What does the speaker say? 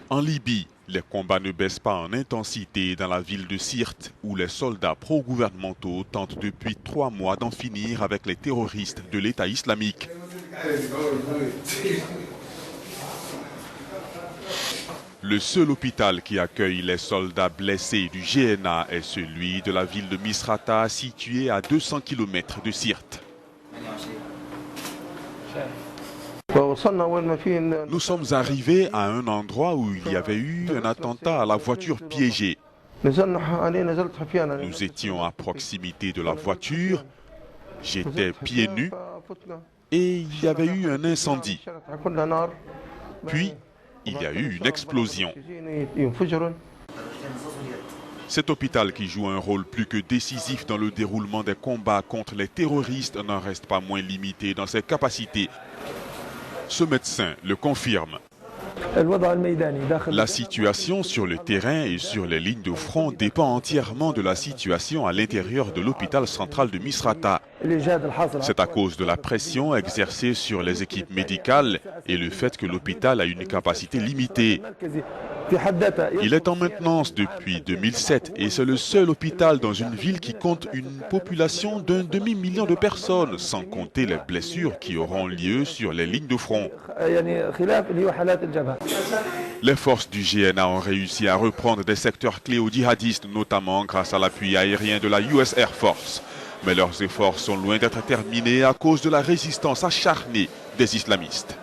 En Libye, les combats ne baissent pas en intensité dans la ville de Sirte, où les soldats pro-gouvernementaux tentent depuis 3 mois d'en finir avec les terroristes de l'État islamique. Le seul hôpital qui accueille les soldats blessés du GNA est celui de la ville de Misrata, situé à 200 km de Sirte. Nous sommes arrivés à un endroit où il y avait eu un attentat à la voiture piégée. Nous étions à proximité de la voiture, j'étais pieds nus et il y avait eu un incendie. Puis, il y a eu une explosion. Cet hôpital qui joue un rôle plus que décisif dans le déroulement des combats contre les terroristes n'en reste pas moins limité dans ses capacités. Ce médecin le confirme. La situation sur le terrain et sur les lignes de front dépend entièrement de la situation à l'intérieur de l'hôpital central de Misrata. C'est à cause de la pression exercée sur les équipes médicales et le fait que l'hôpital a une capacité limitée. Il est en maintenance depuis 2007 et c'est le seul hôpital dans une ville qui compte une population d'1 demi-million de personnes, sans compter les blessures qui auront lieu sur les lignes de front. Les forces du GNA ont réussi à reprendre des secteurs clés aux djihadistes, notamment grâce à l'appui aérien de la US Air Force. Mais leurs efforts sont loin d'être terminés à cause de la résistance acharnée des islamistes.